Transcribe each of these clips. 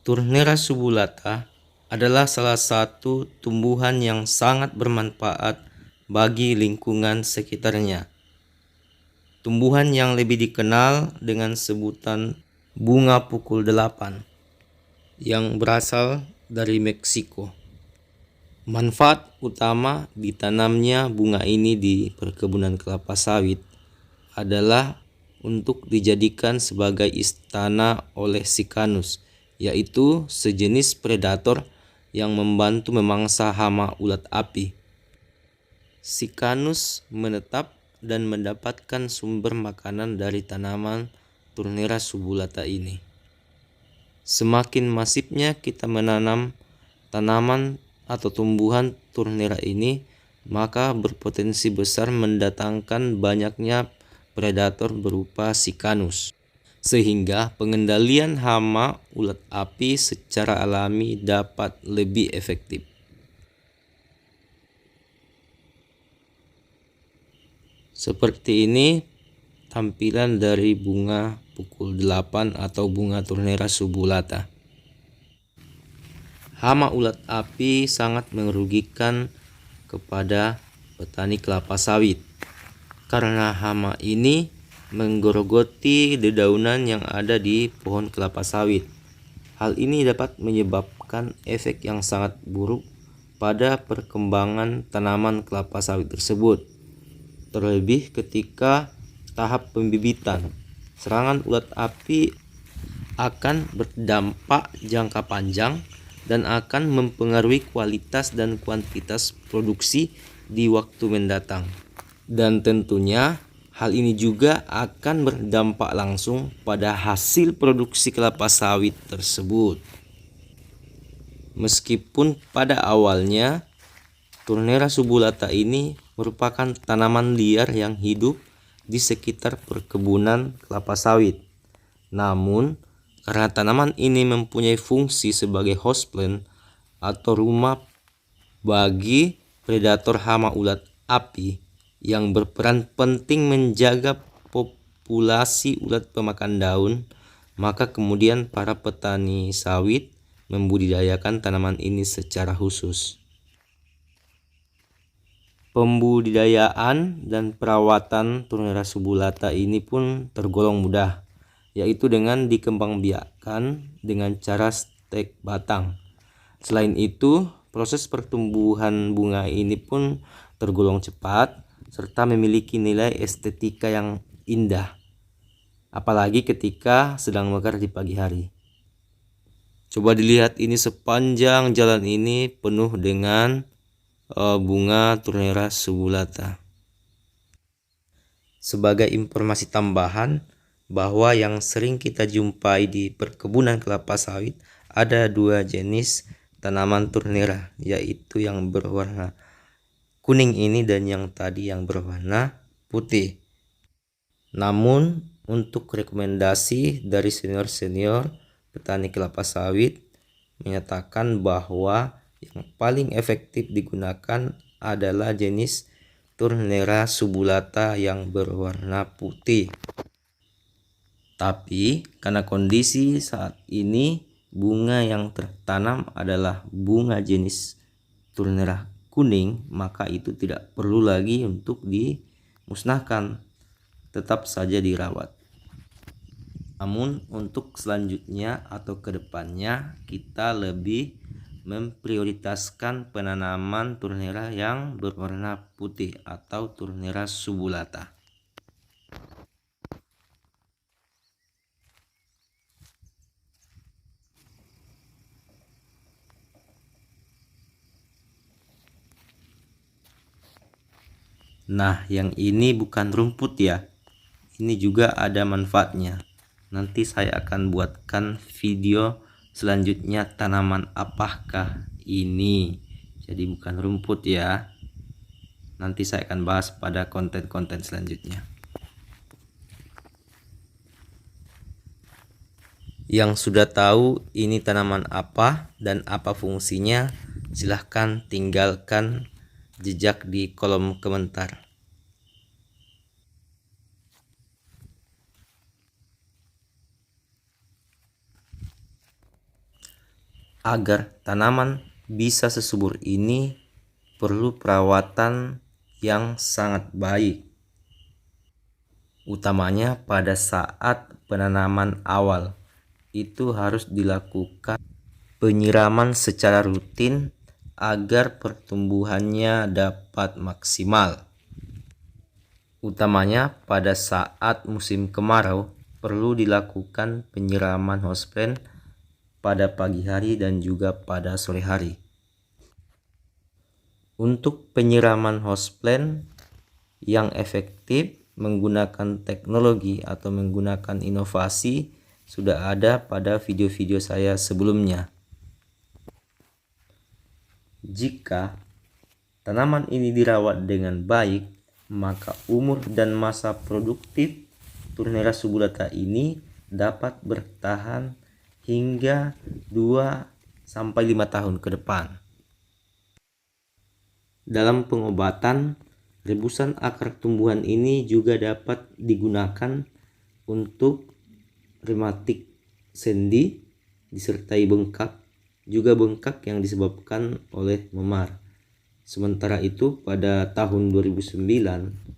Turnera subulata adalah salah satu tumbuhan yang sangat bermanfaat bagi lingkungan sekitarnya. Tumbuhan yang lebih dikenal dengan sebutan bunga pukul 8 yang berasal dari Meksiko. Manfaat utama ditanamnya bunga ini di perkebunan kelapa sawit adalah untuk dijadikan sebagai istana oleh sikanus, yaitu sejenis predator yang membantu memangsa hama ulat api. Sikanus menetap dan mendapatkan sumber makanan dari tanaman Turnera subulata ini. Semakin masifnya kita menanam tanaman atau tumbuhan Turnera ini, maka berpotensi besar mendatangkan banyaknya predator berupa sikanus, sehingga pengendalian hama ulat api secara alami dapat lebih efektif. Seperti ini tampilan dari bunga pukul 8 atau bunga Turnera subulata. Hama ulat api sangat merugikan kepada petani kelapa sawit karena hama ini menggerogoti dedaunan yang ada di pohon kelapa sawit. Hal ini dapat menyebabkan efek yang sangat buruk pada perkembangan tanaman kelapa sawit tersebut. Terlebih ketika tahap pembibitan, serangan ulat api akan berdampak jangka panjang dan akan mempengaruhi kualitas dan kuantitas produksi di waktu mendatang. Dan tentunya hal ini juga akan berdampak langsung pada hasil produksi kelapa sawit tersebut. Meskipun pada awalnya Turnera subulata ini merupakan tanaman liar yang hidup di sekitar perkebunan kelapa sawit. Namun, karena tanaman ini mempunyai fungsi sebagai host plant atau rumah bagi predator hama ulat api yang berperan penting menjaga populasi ulat pemakan daun, maka kemudian para petani sawit membudidayakan tanaman ini secara khusus. Pembudidayaan dan perawatan Turnera subulata ini pun tergolong mudah, yaitu dengan dikembangbiakkan dengan cara stek batang. Selain itu, proses pertumbuhan bunga ini pun tergolong cepat serta memiliki nilai estetika yang indah, apalagi ketika sedang mekar di pagi hari. Coba dilihat, ini sepanjang jalan ini penuh dengan bunga Turnera subulata. Sebagai informasi tambahan, bahwa yang sering kita jumpai di perkebunan kelapa sawit ada dua jenis tanaman Turnera, yaitu yang berwarna kuning ini dan yang tadi yang berwarna putih. Namun untuk rekomendasi dari senior-senior petani kelapa sawit menyatakan bahwa yang paling efektif digunakan adalah jenis Turnera subulata yang berwarna putih. Tapi karena kondisi saat ini bunga yang tertanam adalah bunga jenis Turnera kuning, maka itu tidak perlu lagi untuk dimusnahkan, tetap saja dirawat. Namun untuk selanjutnya atau kedepannya kita lebih memprioritaskan penanaman Turnera yang berwarna putih atau Turnera subulata. Nah, yang ini bukan rumput ya. Ini juga ada manfaatnya. Nanti saya akan buatkan video selanjutnya tanaman apakah ini. Jadi bukan rumput ya. Nanti saya akan bahas pada konten-konten selanjutnya. Yang sudah tahu ini tanaman apa dan apa fungsinya, silahkan tinggalkan jejak di kolom komentar. Agar tanaman bisa sesubur ini perlu perawatan yang sangat baik, utamanya pada saat penanaman awal. Itu harus dilakukan penyiraman secara rutin agar pertumbuhannya dapat maksimal. Utamanya pada saat musim kemarau perlu dilakukan penyiraman hoseplate pada pagi hari dan juga pada sore hari. Untuk penyiraman hoseplate yang efektif menggunakan teknologi atau menggunakan inovasi sudah ada pada video-video saya sebelumnya. Jika tanaman ini dirawat dengan baik, maka umur dan masa produktif Turnera subulata ini dapat bertahan hingga 2-5 tahun ke depan. Dalam pengobatan, rebusan akar tumbuhan ini juga dapat digunakan untuk rematik sendi disertai bengkak, juga bengkak yang disebabkan oleh memar. Sementara itu pada tahun 2009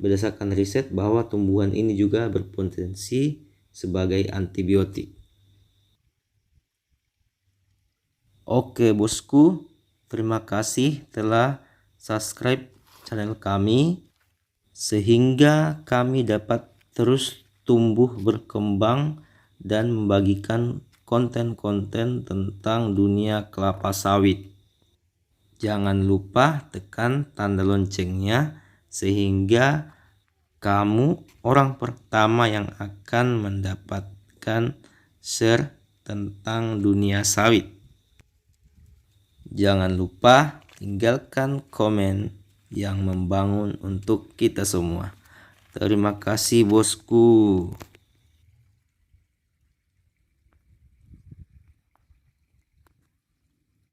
berdasarkan riset bahwa tumbuhan ini juga berpotensi sebagai antibiotik. Oke bosku, terima kasih telah subscribe channel kami sehingga kami dapat terus tumbuh berkembang dan membagikan konten-konten tentang dunia kelapa sawit. Jangan lupa tekan tanda loncengnya sehingga kamu orang pertama yang akan mendapatkan share tentang dunia sawit. Jangan lupa tinggalkan komen yang membangun untuk kita semua. Terima kasih bosku.